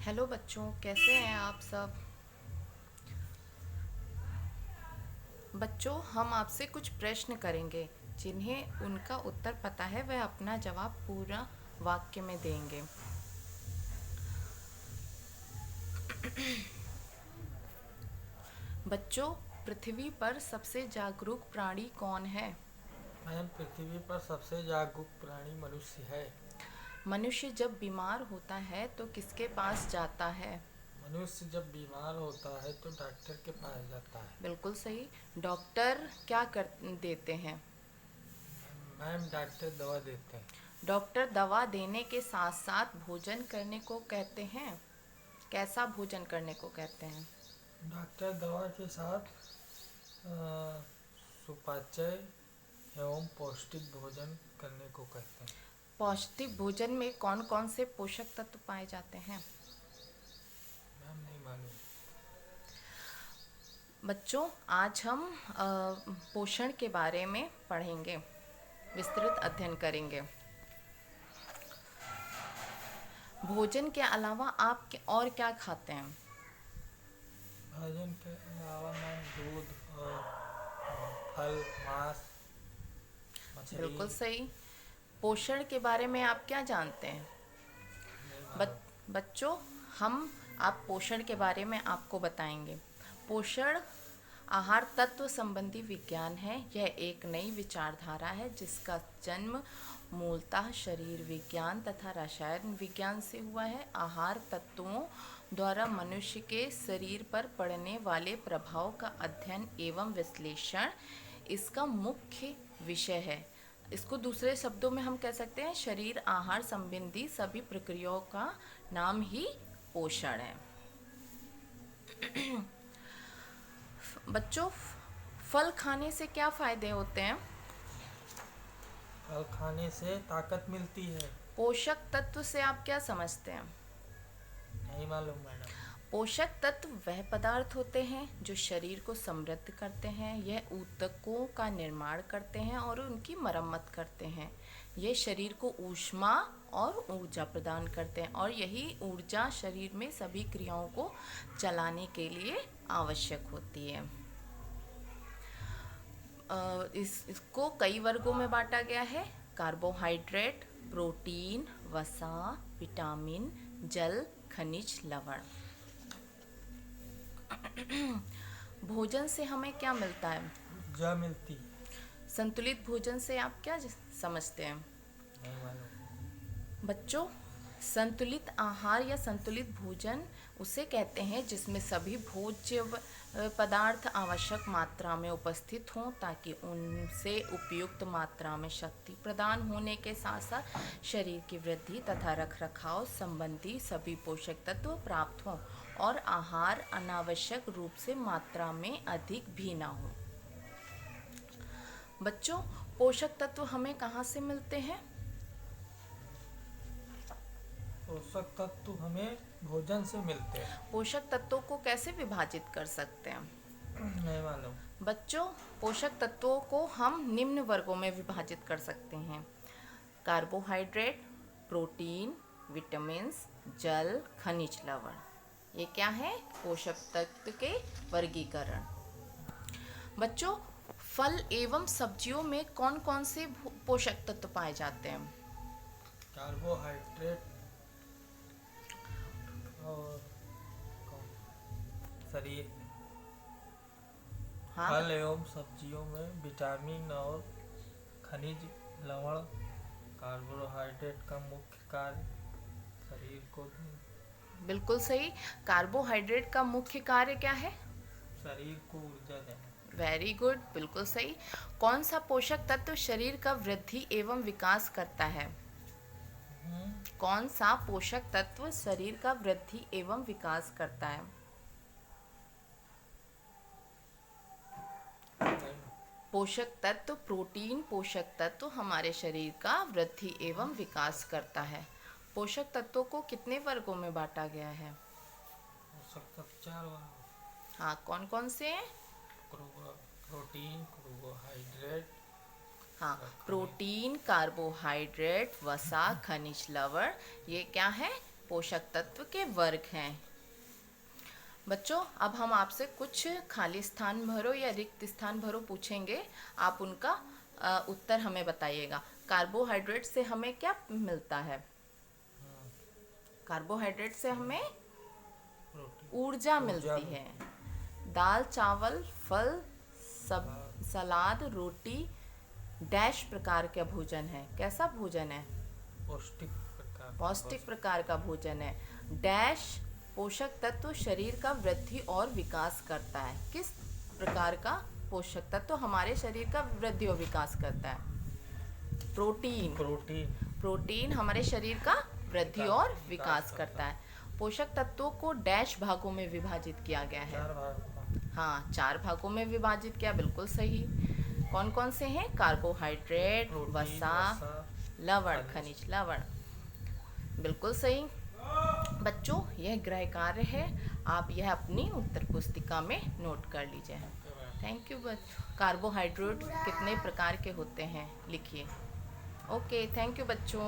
Hello बच्चों, कैसे हैं आप सब। बच्चों, हम आपसे कुछ प्रश्न करेंगे। जिन्हें उनका उत्तर पता है वह अपना जवाब पूरा वाक्य में देंगे। बच्चों, पृथ्वी पर सबसे जागरूक प्राणी कौन है। मैम, पृथ्वी पर सबसे जागरूक प्राणी मनुष्य है। मनुष्य जब बीमार होता है तो किसके पास जाता है। मनुष्य जब बीमार होता है तो डॉक्टर के पास जाता है। बिल्कुल सही। डॉक्टर क्या कर देते हैं। मैम, डॉक्टर दवा देते हैं। डॉक्टर दवा देने के साथ साथ भोजन करने को कहते हैं। कैसा भोजन करने को कहते हैं। डॉक्टर दवा के साथ अ, सुपाच्य एवं पौष्टिक भोजन करने को कहते हैं। पौष्टिक भोजन में कौन कौन से पोषक तत्व पाए जाते हैं। मैम, नहीं मालूम। बच्चों, आज हम पोषण के बारे में पढ़ेंगे, विस्तृत अध्ययन करेंगे। भोजन के अलावा आप और क्या खाते हैं। भोजन के अलावा मैम दूध और फल, मांस, मछली। बिल्कुल सही। पोषण के बारे में आप क्या जानते हैं। नहीं बच, मालूम। बच्चों, हम आप पोषण के बारे में आपको बताएंगे। पोषण आहार तत्व संबंधी विज्ञान है। यह एक नई विचारधारा है जिसका जन्म मूलतः शरीर विज्ञान तथा रसायन विज्ञान से हुआ है। आहार तत्वों द्वारा मनुष्य के शरीर पर पड़ने वाले प्रभाव का अध्ययन एवं विश्लेषण इसका मुख्य विषय है। इसको दूसरे शब्दों में हम कह सकते हैं, शरीर आहार संबंधी सभी प्रक्रियाओं का नाम ही पोषण है। बच्चों, फल खाने से क्या फायदे होते हैं। फल खाने से ताकत मिलती है। पोषक तत्व से आप क्या समझते हैं। नहीं मालूम मैडम। पोषक तत्व वह पदार्थ होते हैं जो शरीर को समृद्ध करते हैं। यह ऊतकों का निर्माण करते हैं और उनकी मरम्मत करते हैं। ये शरीर को ऊष्मा और ऊर्जा प्रदान करते हैं और यही ऊर्जा शरीर में सभी क्रियाओं को चलाने के लिए आवश्यक होती है। इसको कई वर्गों में बांटा गया है। कार्बोहाइड्रेट, प्रोटीन, वसा, विटामिन, जल, खनिज, लवण। भोजन से हमें क्या मिलता है। ऊर्जा मिलती है। संतुलित भोजन से आप क्या समझते हैं। नहीं मालूम। बच्चों, संतुलित आहार या संतुलित भोजन उसे कहते हैं जिसमें सभी भोज्य पदार्थ आवश्यक मात्रा में उपस्थित हों ताकि उनसे उपयुक्त मात्रा में शक्ति प्रदान होने के साथ साथ शरीर की वृद्धि तथा रखरखाव संबंधी सभी पोषक तत्व प्राप्त हों और आहार अनावश्यक रूप से मात्रा में अधिक भी ना हो। बच्चों, पोषक तत्व हमें कहाँ से मिलते हैं। पोषक तत्व हमें भोजन से मिलते हैं। पोषक तत्वों को कैसे विभाजित कर सकते हैं। नहीं मालूम। बच्चों, पोषक तत्वों को हम निम्न वर्गों में विभाजित कर सकते हैं। कार्बोहाइड्रेट, प्रोटीन, विटामिन्स, जल, खनिज, लवण। ये क्या है, पोषक तत्व के वर्गीकरण। बच्चों, फल एवं सब्जियों में कौन कौन से पोषक तत्व पाए जाते हैं। कार्बोहाइड्रेट और शरीर हाँ। फल एवं सब्जियों में विटामिन और खनिज, लवण। कार्बोहाइड्रेट का मुख्य कार्य शरीर को बिल्कुल सही। कार्बोहाइड्रेट का मुख्य कार्य क्या है। शरीर को ऊर्जा देना। वेरी गुड, बिल्कुल सही। कौन सा पोषक तत्व शरीर का वृद्धि एवं विकास करता है। कौन सा पोषक तत्व शरीर का वृद्धि एवं विकास करता है। पोषक तत्व प्रोटीन पोषक तत्व हमारे शरीर का वृद्धि एवं विकास करता है। पोषक तत्वों को कितने वर्गों में बांटा गया है। पोषक तत्व चार वर्ग। हाँ, कौन कौन से हैं। प्रोटीन, कार्बोहाइड्रेट, हाँ, खनिज। प्रोटीन, कार्बोहाइड्रेट, वसा, खनिज, लवण। ये क्या है, पोषक तत्व के वर्ग हैं। बच्चों, अब हम आपसे कुछ खाली स्थान भरो या रिक्त स्थान भरो पूछेंगे, आप उनका उत्तर हमें बताइएगा। कार्बोहाइड्रेट से हमें क्या मिलता है? कार्बोहाइड्रेट से हमें ऊर्जा मिलती है। दाल, चावल, फल, सलाद, रोटी डैश प्रकार का भोजन है। कैसा भोजन है? पौष्टिक प्रकार का भोजन है। डैश पोषक तत्व शरीर का वृद्धि और विकास करता है। किस प्रकार का पोषक तत्व हमारे शरीर का वृद्धि और विकास करता है? प्रोटीन हमारे शरीर का वृद्धि और विकास करता है। पोषक तत्वों को डैश भागों में विभाजित किया गया है। हाँ, 4 भागों में विभाजित किया, बिल्कुल सही। कौन कौन से हैं? कार्बोहाइड्रेट, वसा, लवण, खनिज लवण, बिल्कुल सही। बच्चों, यह गृह कार्य है, आप यह अपनी उत्तर पुस्तिका में नोट कर लीजिए। थैंक यू बच्चों। कार्बोहाइड्रेट कितने प्रकार के होते हैं लिखिए। ओके, थैंक यू बच्चों।